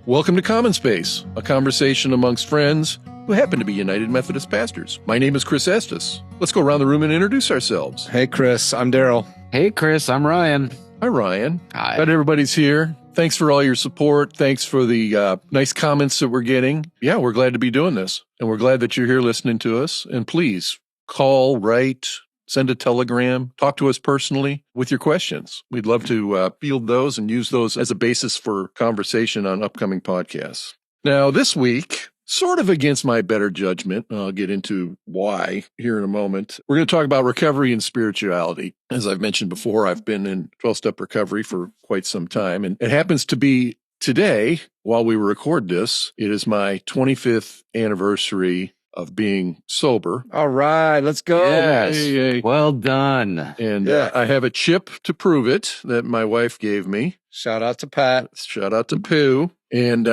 Welcome to Common Space, a conversation amongst friends who happen to be United Methodist pastors. My name is Chris Estes. Let's go around the room and introduce ourselves. Hey, Chris. I'm Daryl. Hey, Chris. I'm Ryan. Hi, Ryan. Hi. Glad everybody's here. Thanks for all your support. Thanks for the nice comments that we're getting. Yeah, we're glad to be doing this, and we're glad that you're here listening to us. And please call, write, send a telegram, talk to us personally with your questions. We'd love to field those and use those as a basis for conversation on upcoming podcasts. Now, this week, sort of against my better judgment, I'll get into why here in a moment, we're going to talk about recovery and spirituality. As I've mentioned before, I've been in 12-step recovery for quite some time, and it happens to be today, while we record this, it is my 25th anniversary of being sober. All right, let's go. Yes. Hey. Well done. And I have a chip to prove it that my wife gave me. Shout out to Pat. Shout out to Pooh. And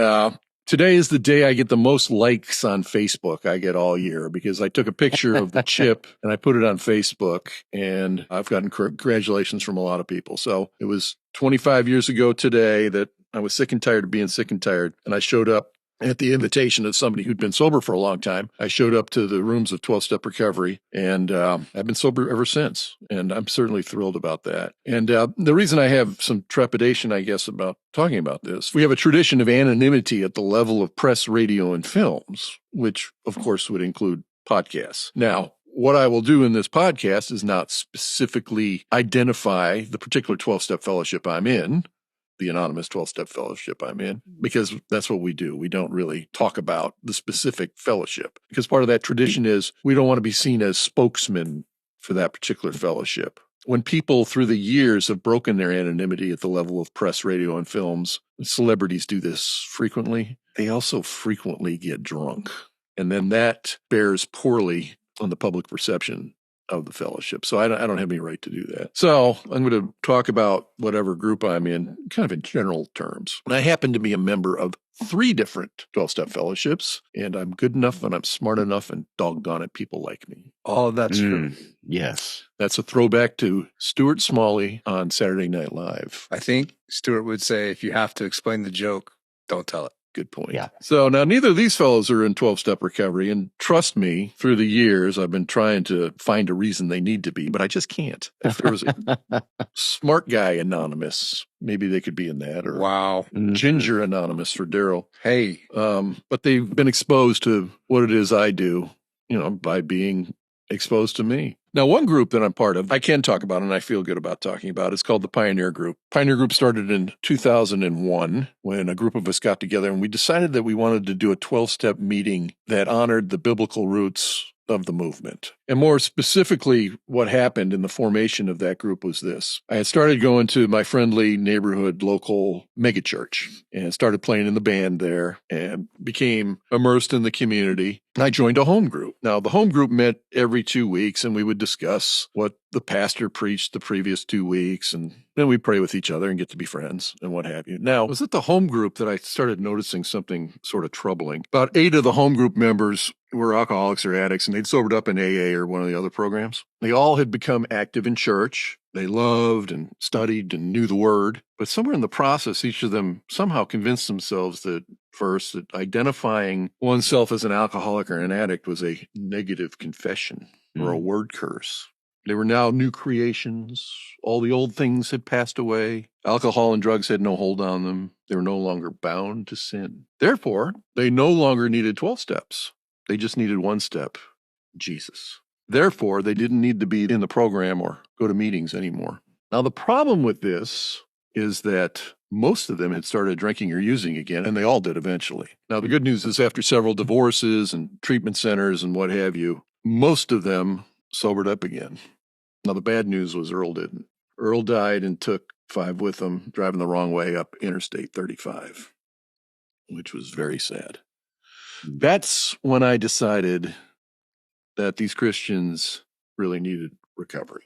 today is the day I get the most likes on Facebook I get all year, because I took a picture of the chip and I put it on Facebook, and I've gotten congratulations from a lot of people. So it was 25 years ago today that I was sick and tired of being sick and tired, and I showed up at the invitation of somebody who'd been sober for a long time. I showed up to the rooms of 12-step recovery, and I've been sober ever since. And I'm certainly thrilled about that. And the reason I have some trepidation, I guess, about talking about this, we have a tradition of anonymity at the level of press, radio, and films, which, of course, would include podcasts. Now, what I will do in this podcast is not specifically identify the particular 12-step fellowship I'm in, the anonymous 12-step fellowship I'm in, because that's what we do. We don't really talk about the specific fellowship, because part of that tradition is we don't want to be seen as spokesmen for that particular fellowship. When people through the years have broken their anonymity at the level of press, radio, and films, celebrities do this frequently. They also frequently get drunk. And then that bears poorly on the public perception of the fellowship. So I don't have any right to do that. So I'm going to talk about whatever group I'm in, kind of in general terms. And I happen to be a member of 3 different 12-step fellowships, and I'm good enough and I'm smart enough, and doggone it, people like me. Oh, that's true. Yes. That's a throwback to Stuart Smalley on Saturday Night Live. I think Stuart would say, if you have to explain the joke, don't tell it. Good point. Yeah. So now neither of these fellows are in 12-step recovery, and trust me, through the years, I've been trying to find a reason they need to be, but I just can't. If there was a smart guy anonymous, maybe they could be in that, or Wow. ginger anonymous for Daryl. Hey. But they've been exposed to what it is I do, by being exposed to me. Now, one group that I'm part of, I can talk about and I feel good about talking about, it's called the Pioneer Group. Pioneer Group started in 2001 when a group of us got together and we decided that we wanted to do a 12-step meeting that honored the biblical roots of the movement. And more specifically, what happened in the formation of that group was this. I had started going to my friendly neighborhood local megachurch and started playing in the band there and became immersed in the community. And I joined a home group. Now, the home group met every 2 weeks, and we would discuss what the pastor preached the previous 2 weeks, and then we'd pray with each other and get to be friends and what have you. Now, it was at the home group that I started noticing something sort of troubling. About 8 of the home group members were alcoholics or addicts, and they'd sobered up in AA or one of the other programs. They all had become active in church. They loved and studied and knew the word. But somewhere in the process, each of them somehow convinced themselves that identifying oneself as an alcoholic or an addict was a negative confession or a word curse. They were now new creations. All the old things had passed away. Alcohol and drugs had no hold on them. They were no longer bound to sin. Therefore, they no longer needed 12 steps. They just needed one step, Jesus. Therefore, they didn't need to be in the program or go to meetings anymore. Now, the problem with this is that most of them had started drinking or using again, and they all did eventually. Now, the good news is after several divorces and treatment centers and what have you, most of them sobered up again. Now, the bad news was Earl didn't. Earl died and took 5 with him, driving the wrong way up Interstate 35, which was very sad. That's when I decided that these Christians really needed recovery.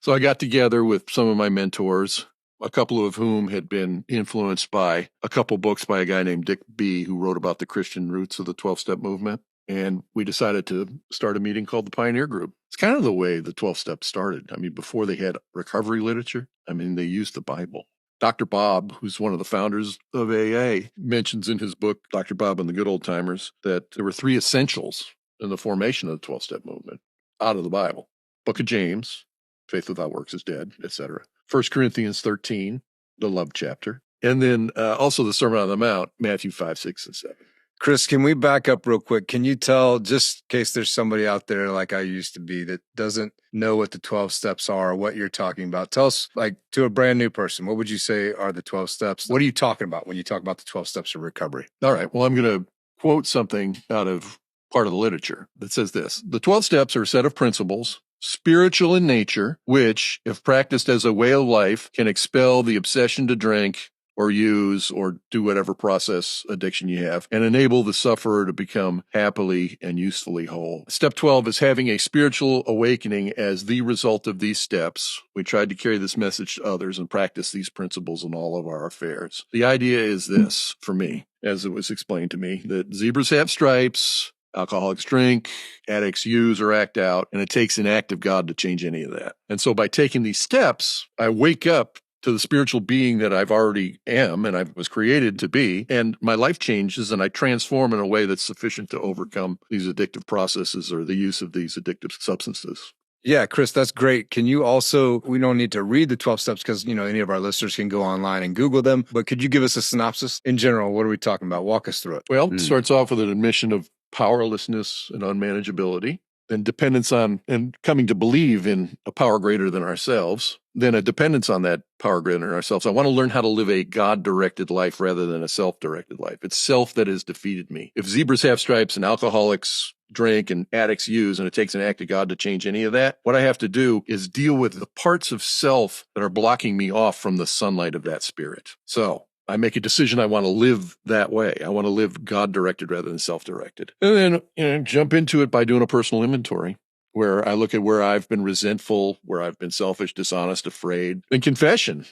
So I got together with some of my mentors, a couple of whom had been influenced by a couple books by a guy named Dick B., who wrote about the Christian roots of the 12-step movement. And we decided to start a meeting called the Pioneer Group. It's kind of the way the 12 steps started. I mean, before they had recovery literature, they used the Bible. Dr. Bob, who's one of the founders of AA, mentions in his book, Dr. Bob and the Good Old Timers, that there were 3 essentials in the formation of the 12-step movement out of the Bible. Book of James, faith without works is dead, etc. 1 Corinthians 13, the love chapter. And then also the Sermon on the Mount, Matthew 5, 6, and 7. Chris, can we back up real quick? Can you tell, just in case there's somebody out there like I used to be that doesn't know what the 12 steps are or what you're talking about? Tell us, like, to a brand new person, what would you say are the 12 steps? What are you talking about when you talk about the 12 steps of recovery? All right. Well, I'm going to quote something out of part of the literature that says this. The 12 steps are a set of principles, spiritual in nature, which, if practiced as a way of life, can expel the obsession to drink or use or do whatever process addiction you have and enable the sufferer to become happily and usefully whole. Step 12 is having a spiritual awakening as the result of these steps. We tried to carry this message to others and practice these principles in all of our affairs. The idea is this, for me, as it was explained to me, that zebras have stripes, alcoholics drink, addicts use or act out, and it takes an act of God to change any of that. And so by taking these steps, I wake up to the spiritual being that I've already am and I was created to be, and my life changes and I transform in a way that's sufficient to overcome these addictive processes or the use of these addictive substances. Yeah, Chris, that's great. Can you also, we don't need to read the 12 steps because, any of our listeners can go online and Google them, but could you give us a synopsis? In general, what are we talking about? Walk us through it. Well, it starts off with an admission of powerlessness and unmanageability, then dependence on and coming to believe in a power greater than ourselves, then a dependence on that power greater than ourselves. I want to learn how to live a God-directed life rather than a self-directed life. It's self that has defeated me. If zebras have stripes and alcoholics drink and addicts use, and it takes an act of God to change any of that, what I have to do is deal with the parts of self that are blocking me off from the sunlight of that spirit. So I make a decision. I want to live that way. I want to live God-directed rather than self-directed. And then jump into it by doing a personal inventory where I look at where I've been resentful, where I've been selfish, dishonest, afraid. Then confession,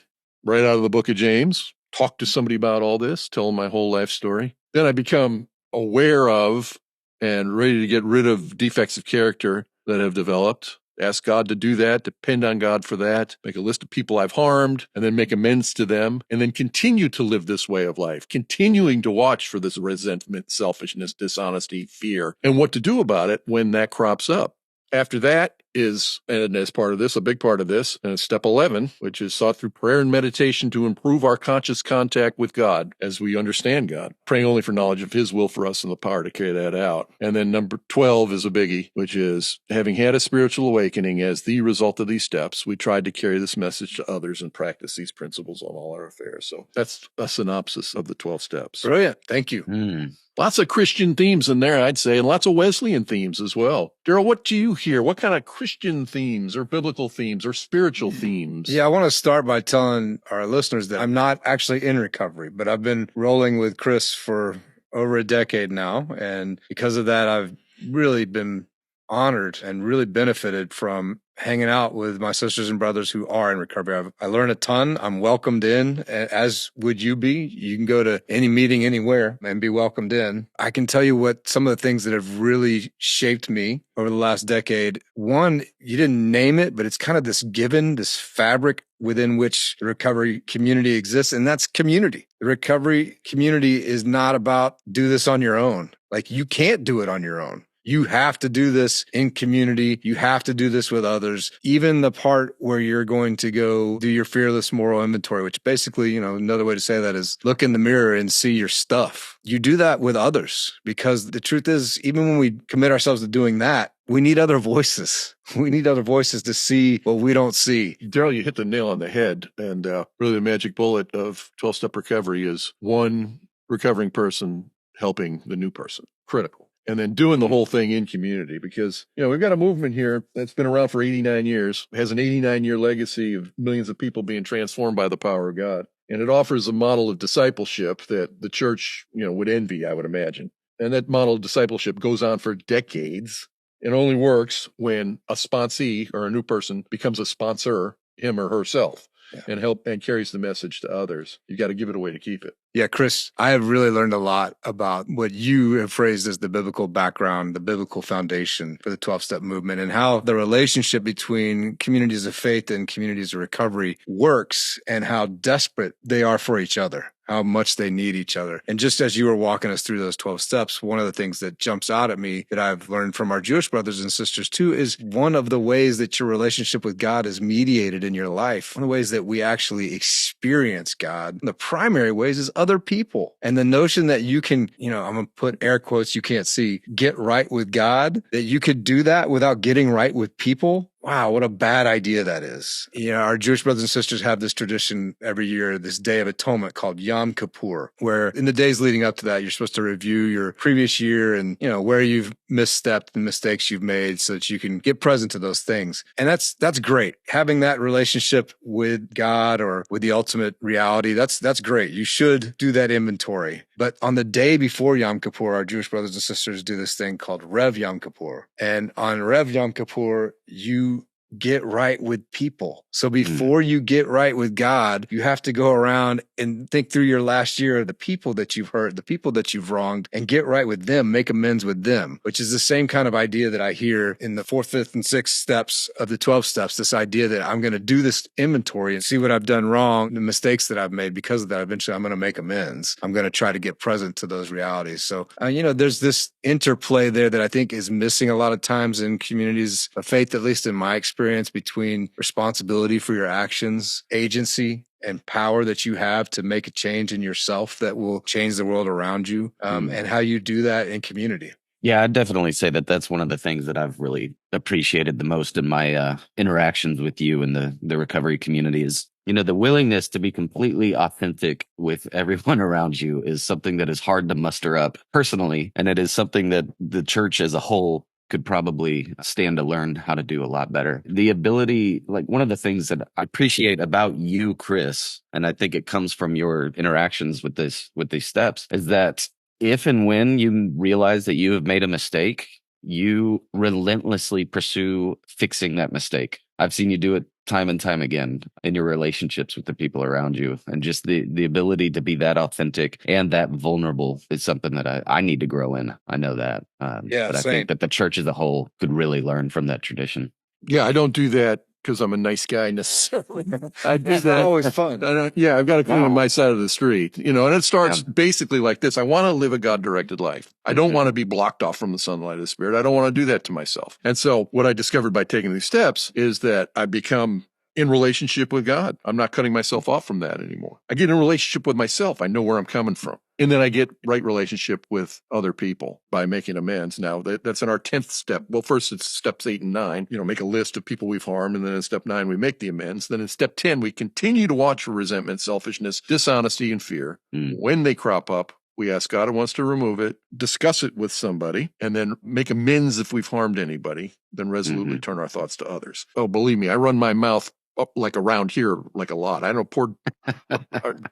right out of the book of James. Talk to somebody about all this, tell them my whole life story. Then I become aware of and ready to get rid of defects of character that have developed. Ask God to do that, depend on God for that, make a list of people I've harmed, and then make amends to them, and then continue to live this way of life, continuing to watch for this resentment, selfishness, dishonesty, fear, and what to do about it when that crops up. After that is, and as part of this, a big part of this, and step 11, which is sought through prayer and meditation to improve our conscious contact with God as we understand God, praying only for knowledge of His will for us and the power to carry that out. And then number 12 is a biggie, which is having had a spiritual awakening as the result of these steps, we tried to carry this message to others and practice these principles on all our affairs. So that's a synopsis of the 12 steps. Brilliant. Thank you. Lots of Christian themes in there, I'd say, and lots of Wesleyan themes as well. Daryl, what do you hear? What kind of Christian themes or biblical themes or spiritual themes? Yeah, I want to start by telling our listeners that I'm not actually in recovery, but I've been rolling with Chris for over a decade now. And because of that, I've really been honored and really benefited from hanging out with my sisters and brothers who are in recovery. I learn a ton. I'm welcomed in, as would you be. You can go to any meeting anywhere and be welcomed in. I can tell you what some of the things that have really shaped me over the last decade. One, you didn't name it, but it's kind of this given, this fabric within which the recovery community exists, and that's community. The recovery community is not about do this on your own. Like, you can't do it on your own. You have to do this in community. You have to do this with others. Even the part where you're going to go do your fearless moral inventory, which basically, another way to say that is look in the mirror and see your stuff. You do that with others, because the truth is, even when we commit ourselves to doing that, we need other voices. We need other voices to see what we don't see. Daryl, you hit the nail on the head. And really the magic bullet of 12-step recovery is one recovering person helping the new person. Critical. And then doing the whole thing in community, because, we've got a movement here that's been around for 89 years, has an 89-year legacy of millions of people being transformed by the power of God. And it offers a model of discipleship that the church, would envy, I would imagine. And that model of discipleship goes on for decades. It only works when a sponsee or a new person becomes a sponsor, him or herself, and carries the message to others. You got to give it away to keep it. Yeah, Chris, I have really learned a lot about what you have phrased as the biblical background, the biblical foundation for the 12-step movement, and how the relationship between communities of faith and communities of recovery works, and how desperate they are for each other, how much they need each other. And just as you were walking us through those 12 steps, one of the things that jumps out at me that I've learned from our Jewish brothers and sisters too is one of the ways that your relationship with God is mediated in your life. One of the ways that we actually experience God, the primary ways, is other people. And the notion that you can, I'm going to put air quotes you can't see, get right with God, that you could do that without getting right with people. Wow, what a bad idea that is. Our Jewish brothers and sisters have this tradition every year, this Day of Atonement called Yom Kippur, where in the days leading up to that, you're supposed to review your previous year and, where you've misstepped and mistakes you've made so that you can get present to those things. And that's great. Having that relationship with God or with the ultimate reality, that's great. You should do that inventory. But on the day before Yom Kippur, our Jewish brothers and sisters do this thing called Rev Yom Kippur. And on Rev Yom Kippur, you get right with people. So before you get right with God, you have to go around and think through your last year of the people that you've hurt, the people that you've wronged, and get right with them, make amends with them, which is the same kind of idea that I hear in the 4th, 5th, and 6th steps of the 12 steps, this idea that I'm going to do this inventory and see what I've done wrong, the mistakes that I've made. Because of that, eventually I'm going to make amends. I'm going to try to get present to those realities. So, there's this interplay there that I think is missing a lot of times in communities of faith, at least in my experience, between responsibility for your actions, agency, and power that you have to make a change in yourself that will change the world around you, and how you do that in community. Yeah, I'd definitely say that that's one of the things that I've really appreciated the most in my interactions with you and the recovery community is, the willingness to be completely authentic with everyone around you is something that is hard to muster up personally. And it is something that the church as a whole could probably stand to learn how to do a lot better. The ability, like one of the things that I appreciate about you, Chris, and I think it comes from your interactions with these steps, is that if and when you realize that you have made a mistake, you relentlessly pursue fixing that mistake. I've seen you do it time and time again in your relationships with the people around you. And just the ability to be that authentic and that vulnerable is something that I need to grow in. I know that. But I think that the church as a whole could really learn from that tradition. Yeah, I don't do that because I'm a nice guy necessarily. I do that. It's always fun. I've got to come on my side of the street, and it starts basically like this. I want to live a God-directed life. I don't want to be blocked off from the sunlight of the Spirit. I don't want to do that to myself. And so what I discovered by taking these steps is that I become in relationship with God. I'm not cutting myself off from that anymore. I get in relationship with myself. I know where I'm coming from. And then I get right relationship with other people by making amends. Now, that's in our 10th step. Well, first it's steps 8 and 9, make a list of people we've harmed. And then in step 9, we make the amends. Then in step 10, we continue to watch for resentment, selfishness, dishonesty, and fear. When they crop up, we ask God who wants to remove it, discuss it with somebody, and then make amends if we've harmed anybody, then resolutely turn our thoughts to others. Oh, believe me, I run my mouth up like around here like a lot. I know poor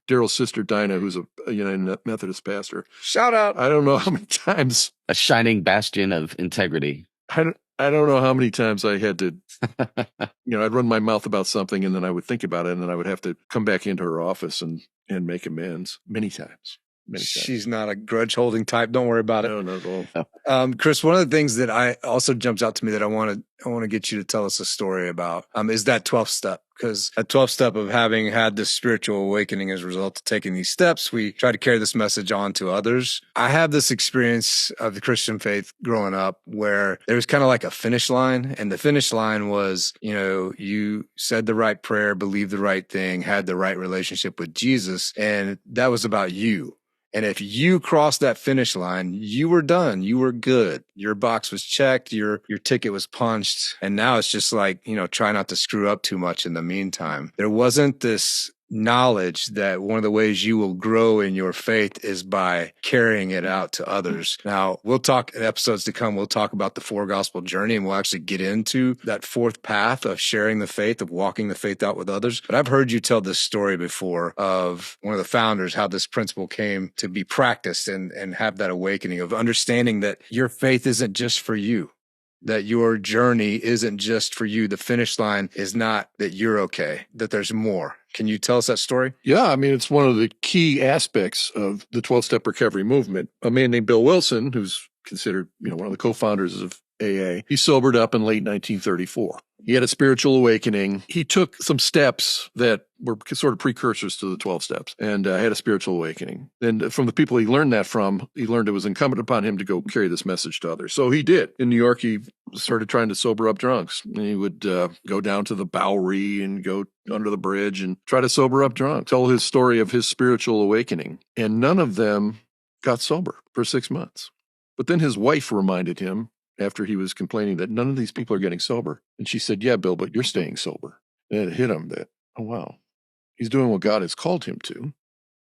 Daryl's sister Dinah, who's a Methodist pastor. Shout out. I don't know how many times. A shining bastion of integrity. I don't know how many times I had to, I'd run my mouth about something and then I would think about it and then I would have to come back into her office and make amends many times. She's not a grudge holding type. Don't worry about it. No, not at all. Chris, one of the things that I also jumps out to me that I want to get you to tell us a story about is that 12th step. Because that 12th step of having had this spiritual awakening as a result of taking these steps, we try to carry this message on to others. I have this experience of the Christian faith growing up where there was kind of like a finish line. And the finish line was, you said the right prayer, believed the right thing, had the right relationship with Jesus. And that was about you. And if you crossed that finish line, you were done. You were good. Your box was checked. Your ticket was punched. And now it's just like, try not to screw up too much in the meantime. There wasn't this knowledge that one of the ways you will grow in your faith is by carrying it out to others. Now, we'll talk in episodes to come. We'll talk about the 4 gospel journey and we'll actually get into that 4th path of sharing the faith, of walking the faith out with others. But I've heard you tell this story before of one of the founders, how this principle came to be practiced and have that awakening of understanding that your faith isn't just for you. that your journey isn't just for you. The finish line is not that you're okay, that there's more. Can you tell us that story? Yeah, I mean, it's one of the key aspects of the 12-step recovery movement. A man named Bill Wilson, who's considered, one of the co-founders of AA, he sobered up in late 1934. He had a spiritual awakening. He took some steps that were sort of precursors to the 12 steps and had a spiritual awakening. And from the people he learned that from, he learned it was incumbent upon him to go carry this message to others. So he did. In New York, he started trying to sober up drunks. And he would go down to the Bowery and go under the bridge and try to sober up drunks, tell his story of his spiritual awakening. And none of them got sober for 6 months. But then his wife reminded him, after he was complaining, that none of these people are getting sober. And she said, yeah, Bill, but you're staying sober. And it hit him that, oh, wow, he's doing what God has called him to, and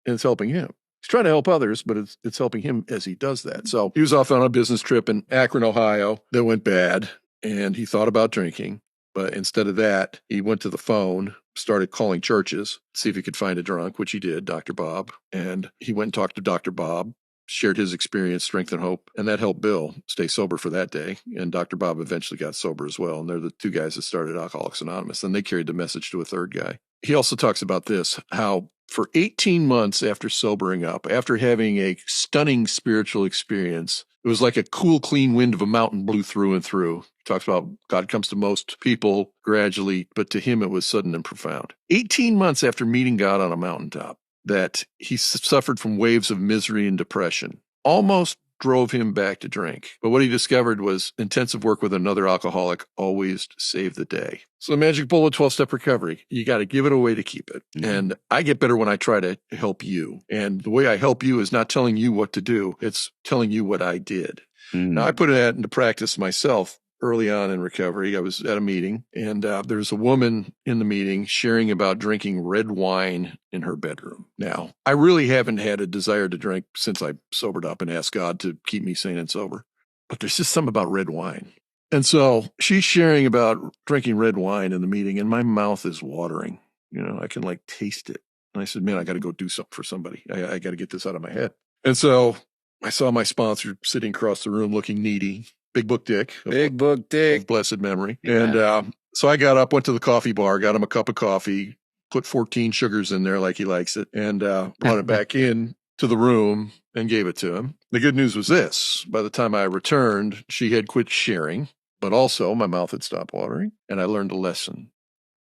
it's helping him. He's trying to help others, but it's helping him as he does that. So he was off on a business trip in Akron, Ohio, that went bad, and he thought about drinking. But instead of that, he went to the phone, started calling churches, see if he could find a drunk, which he did, Dr. Bob. And he went and talked to Dr. Bob, shared his experience, strength, and hope. And that helped Bill stay sober for that day. And Dr. Bob eventually got sober as well. And they're the two guys that started Alcoholics Anonymous. And they carried the message to a third guy. He also talks about this, how for 18 months after sobering up, after having a stunning spiritual experience, it was like a cool, clean wind of a mountain blew through and through. He talks about God comes to most people gradually, but to him it was sudden and profound. 18 months after meeting God on a mountaintop, that he suffered from waves of misery and depression, almost drove him back to drink. But what he discovered was intensive work with another alcoholic always saved the day. So the magic bullet, 12-step recovery, you got to give it away to keep it. Mm-hmm. And I get better when I try to help you. And the way I help you is not telling you what to do. It's telling you what I did. Mm-hmm. Now, I put that into practice myself. Early on in recovery, I was at a meeting, and there's a woman in the meeting sharing about drinking red wine in her bedroom. Now, I really haven't had a desire to drink since I sobered up and asked God to keep me sane and sober. But there's just something about red wine. And so she's sharing about drinking red wine in the meeting, and my mouth is watering. I can taste it. And I said, man, I got to go do something for somebody. I got to get this out of my head. And so I saw my sponsor sitting across the room looking needy. Big Book Dick. Of blessed memory. Yeah. And so I got up, went to the coffee bar, got him a cup of coffee, put 14 sugars in there like he likes it, and brought it back in to the room and gave it to him. The good news was this. By the time I returned, she had quit sharing, but also my mouth had stopped watering, and I learned a lesson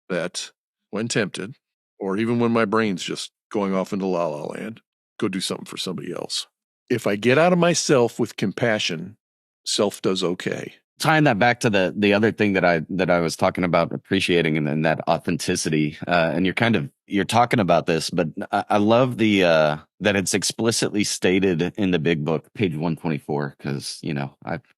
that when tempted, or even when my brain's just going off into la-la land, go do something for somebody else. If I get out of myself with compassion, self does okay. Tying that back to the other thing that I was talking about appreciating and that authenticity, and you're talking about this, but I love the that it's explicitly stated in the big book, page 124, because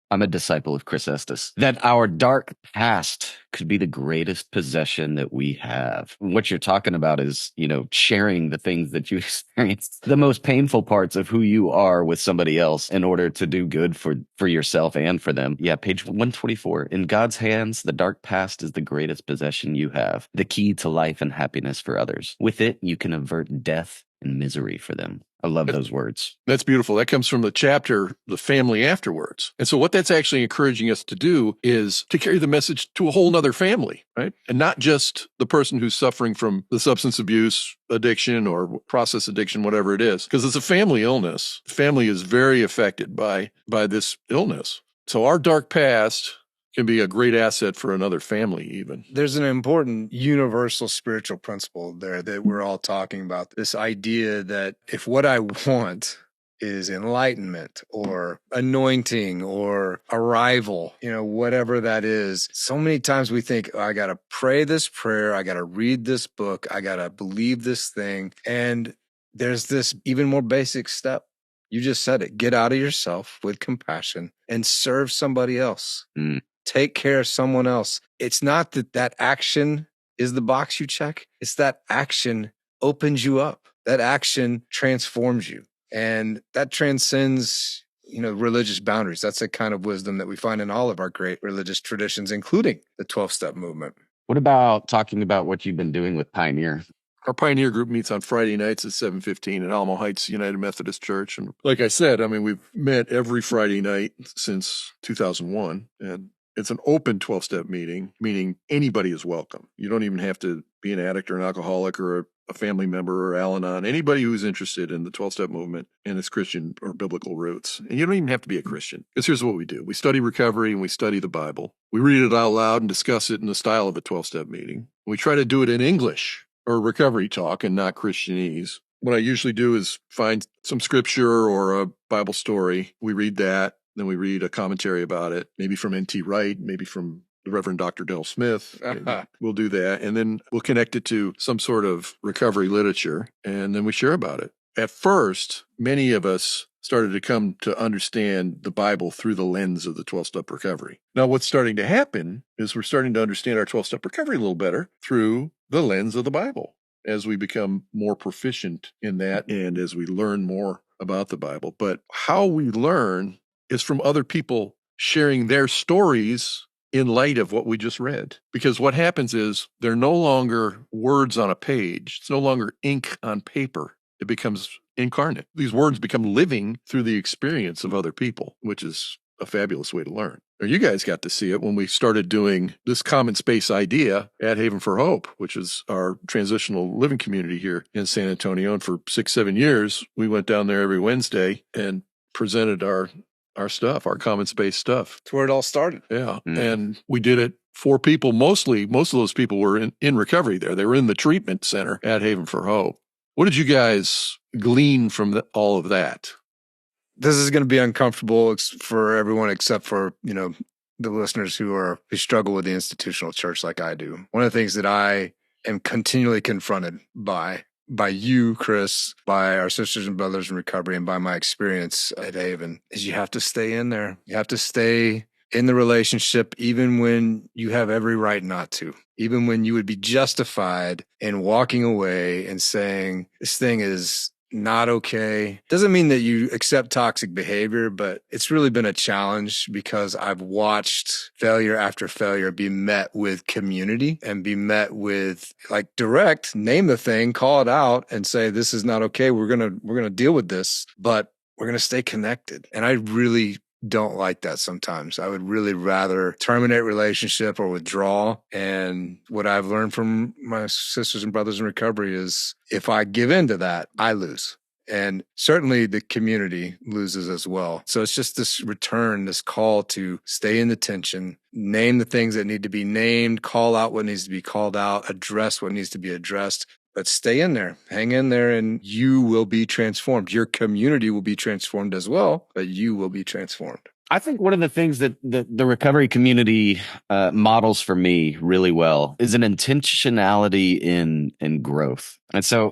I'm a disciple of Chris Estes, that our dark past could be the greatest possession that we have. What you're talking about is, sharing the things that you experienced, the most painful parts of who you are with somebody else in order to do good for yourself and for them. Yeah, page 124. In God's hands, the dark past is the greatest possession you have, the key to life and happiness for others. With it, you can avert death and misery for them. I love those words. That's beautiful. That comes from the chapter, The Family Afterwards. And so what that's actually encouraging us to do is to carry the message to a whole nother family, right? And not just the person who's suffering from the substance abuse addiction or process addiction, whatever it is, because it's a family illness. The family is very affected by this illness. So our dark past can be a great asset for another family even. There's an important universal spiritual principle there that we're all talking about. This idea that if what I want is enlightenment or anointing or arrival, whatever that is, so many times we think, I got to pray this prayer, I got to read this book, I got to believe this thing. And there's this even more basic step. You just said it. Get out of yourself with compassion and serve somebody else. Take care of someone else. It's not that action is the box you check. It's that action opens you up. That action transforms you. And that transcends, religious boundaries. That's a kind of wisdom that we find in all of our great religious traditions, including the 12-step movement. What about talking about what you've been doing with Pioneer? Our Pioneer group meets on Friday nights at 7:15 at Alamo Heights United Methodist Church. And like I said, we've met every Friday night since 2001. And It's an open 12-step meeting, meaning anybody is welcome. You don't even have to be an addict or an alcoholic or a family member or Al-Anon. Anybody who's interested in the 12-step movement and its Christian or biblical roots. And you don't even have to be a Christian. Because here's what we do. We study recovery and we study the Bible. We read it out loud and discuss it in the style of a 12-step meeting. We try to do it in English or recovery talk and not Christianese. What I usually do is find some scripture or a Bible story. We read that. Then we read a commentary about it, maybe from N.T. Wright, maybe from the Reverend Dr. Del Smith. We'll do that. And then we'll connect it to some sort of recovery literature, and then we share about it. At first, many of us started to come to understand the Bible through the lens of the 12-step recovery. Now, what's starting to happen is we're starting to understand our 12-step recovery a little better through the lens of the Bible as we become more proficient in that and as we learn more about the Bible. But how we learn is from other people sharing their stories in light of what we just read. Because what happens is they're no longer words on a page. It's no longer ink on paper. It becomes incarnate. These words become living through the experience of other people, which is a fabulous way to learn. Now, you guys got to see it when we started doing this common space idea at Haven for Hope, which is our transitional living community here in San Antonio. And for 6-7 years, we went down there every Wednesday and presented our stuff, our common space stuff. That's where it all started. Yeah. And we did it for people. Most of those people were in recovery there. They were in the treatment center at Haven for Hope. What did you guys glean from all of that? This is going to be uncomfortable for everyone except for, the listeners who struggle with the institutional church like I do. One of the things that I am continually confronted by you, Chris, by our sisters and brothers in recovery, and by my experience at Haven, is you have to stay in there. You have to stay in the relationship even when you have every right not to, even when you would be justified in walking away and saying, this thing is not okay. Doesn't mean that you accept toxic behavior, but it's really been a challenge because I've watched failure after failure be met with community and be met with direct, name the thing, call it out and say, this is not okay. We're going to deal with this, but we're going to stay connected. And I really don't like that sometimes. I would really rather terminate relationship or withdraw. And what I've learned from my sisters and brothers in recovery is if I give in to that, I lose. And certainly the community loses as well. So it's just this return, this call to stay in the tension, name the things that need to be named, call out what needs to be called out, address what needs to be addressed. But stay in there, hang in there, and you will be transformed. Your community will be transformed as well, but you will be transformed. I think one of the things that the recovery community models for me really well is an intentionality in growth. And so,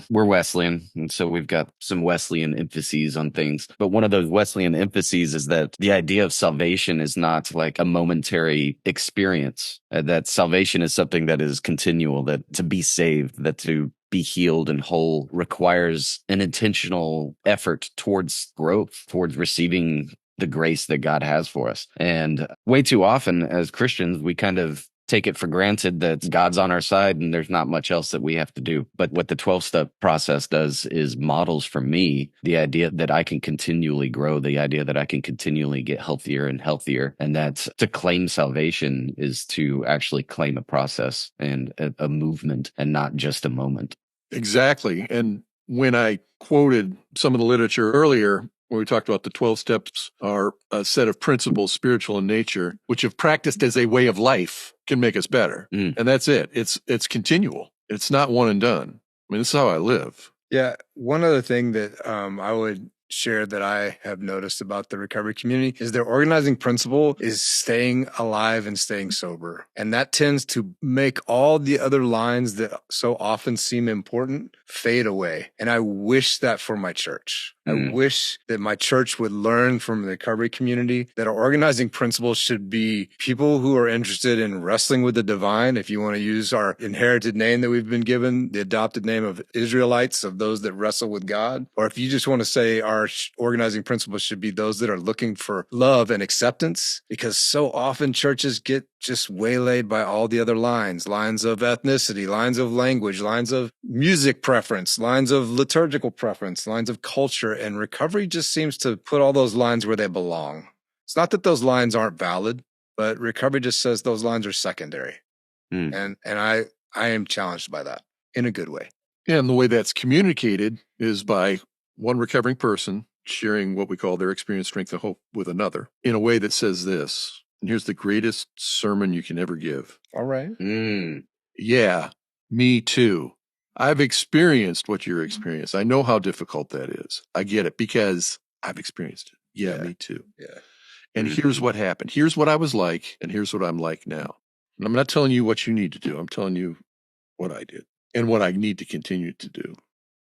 we're Wesleyan, and so we've got some Wesleyan emphases on things. But one of those Wesleyan emphases is that the idea of salvation is not like a momentary experience, that salvation is something that is continual, that to be saved, that to be healed and whole requires an intentional effort towards growth, towards receiving the grace that God has for us. And way too often as Christians, we kind of take it for granted that God's on our side and there's not much else that we have to do. But what the 12-step process does is models for me the idea that I can continually grow, the idea that I can continually get healthier and healthier. And that to claim salvation is to actually claim a process and a movement and not just a moment. Exactly. And when I quoted some of the literature earlier, where we talked about the 12 steps are a set of principles, spiritual in nature, which if practiced as a way of life can make us better. And that's it. It's continual. It's not one and done. I mean, this is how I live. Yeah. One other thing that I would share that I have noticed about the recovery community is their organizing principle is staying alive and staying sober. And that tends to make all the other lines that so often seem important fade away. And I wish that for my church. I wish that my church would learn from the recovery community that our organizing principles should be people who are interested in wrestling with the divine. If you want to use our inherited name that we've been given, the adopted name of Israelites, of those that wrestle with God. Or if you just want to say our organizing principles should be those that are looking for love and acceptance, because so often churches get just waylaid by all the other lines of ethnicity, lines of language, lines of music preference, lines of liturgical preference, lines of culture. And recovery just seems to put all those lines where they belong. It's not that those lines aren't valid, but recovery just says those lines are secondary. Mm. And I am challenged by that in a good way. And the way that's communicated is by one recovering person sharing what we call their experience, strength, and hope with another in a way that says this. And here's the greatest sermon you can ever give. All right. Yeah, me too. I've experienced what you're experiencing. I know how difficult that is. I get it because I've experienced it. Yeah, me too. Yeah. And here's what happened. Here's what I was like, and here's what I'm like now. And I'm not telling you what you need to do. I'm telling you what I did and what I need to continue to do.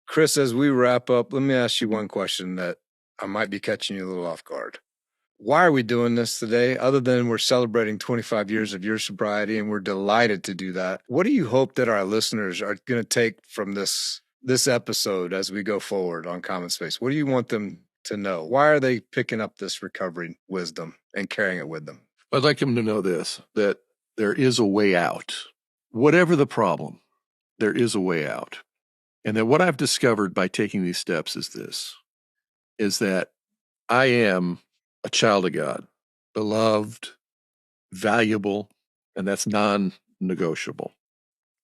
Chris, as we wrap up, let me ask you one question that I might be catching you a little off guard. Why are we doing this today? Other than we're celebrating 25 years of your sobriety, and we're delighted to do that. What do you hope that our listeners are going to take from this episode as we go forward on Common Space? What do you want them to know? Why are they picking up this recovery wisdom and carrying it with them? I'd like them to know this, that there is a way out. Whatever the problem, there is a way out. And that what I've discovered by taking these steps is this, is that I am a child of God, beloved, valuable, and that's non-negotiable.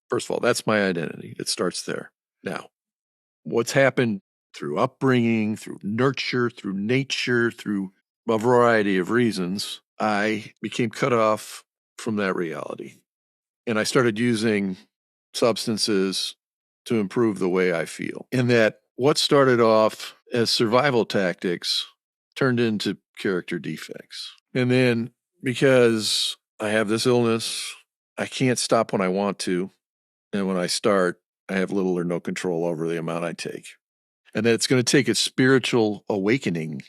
First of all, that's my identity. It starts there. Now, what's happened through upbringing, through nurture, through nature, through a variety of reasons, I became cut off from that reality. And I started using substances to improve the way I feel. And that what started off as survival tactics turned into character defects. And then because I have this illness, I can't stop when I want to. And when I start, I have little or no control over the amount I take. And that it's going to take a spiritual awakening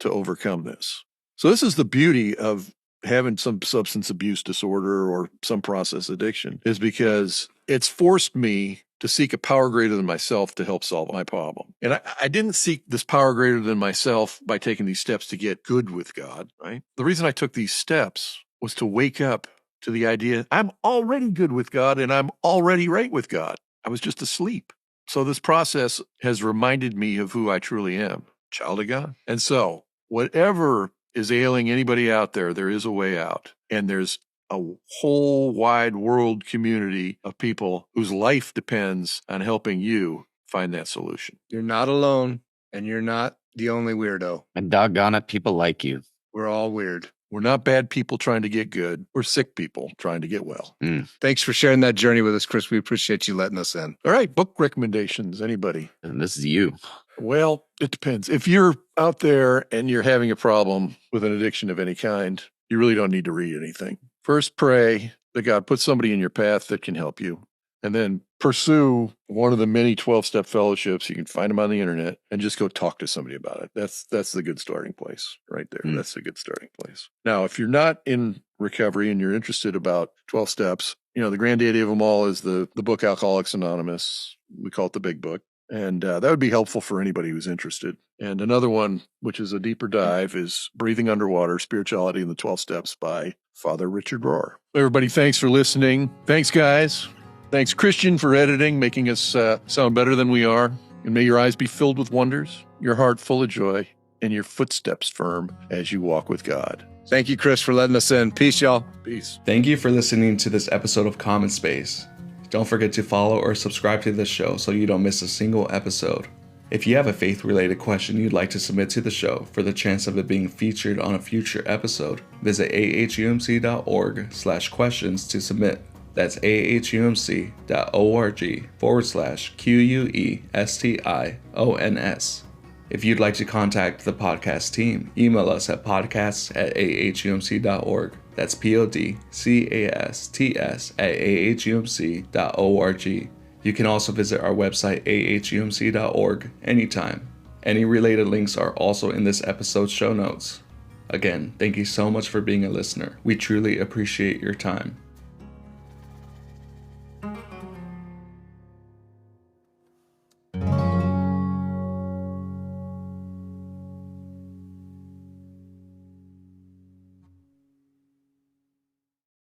to overcome this. So this is the beauty of having some substance abuse disorder or some process addiction, is because it's forced me to seek a power greater than myself to help solve my problem. And I didn't seek this power greater than myself by taking these steps to get good with God, right? The reason I took these steps was to wake up to the idea I'm already good with God and I'm already right with God. I was just asleep. So this process has reminded me of who I truly am, child of God. And so whatever is ailing anybody out there, there is a way out. And there's a whole wide world community of people whose life depends on helping you find that solution. You're not alone, and you're not the only weirdo. And doggone it, people like you. We're all weird. We're not bad people trying to get good. We're sick people trying to get well. Thanks for sharing that journey with us, Chris. We appreciate you letting us in. All right, book recommendations, anybody? And this is you. Well, it depends. If you're out there and you're having a problem with an addiction of any kind, you really don't need to read anything. First, pray that God puts somebody in your path that can help you. And then pursue one of the many 12-step fellowships. You can find them on the internet and just go talk to somebody about it. That's the good starting place right there. That's the good starting place. Now, if you're not in recovery and you're interested about 12 steps, the granddaddy of them all is the book Alcoholics Anonymous. We call it the big book. And that would be helpful for anybody who's interested. And another one, which is a deeper dive, is Breathing Underwater, Spirituality in the 12 Steps by Father Richard Rohr. Everybody, thanks for listening. Thanks, guys. Thanks, Christian, for editing, making us sound better than we are. And may your eyes be filled with wonders, your heart full of joy, and your footsteps firm as you walk with God. Thank you, Chris, for letting us in. Peace, y'all. Peace. Thank you for listening to this episode of Common Space. Don't forget to follow or subscribe to this show so you don't miss a single episode. If you have a faith-related question you'd like to submit to the show for the chance of it being featured on a future episode, visit ahumc.org/questions to submit. That's ahumc.org/questions. If you'd like to contact the podcast team, email us at podcasts@ahumc.org. That's podcasts@ahumc.org. You can also visit our website, ahumc.org, anytime. Any related links are also in this episode's show notes. Again, thank you so much for being a listener. We truly appreciate your time.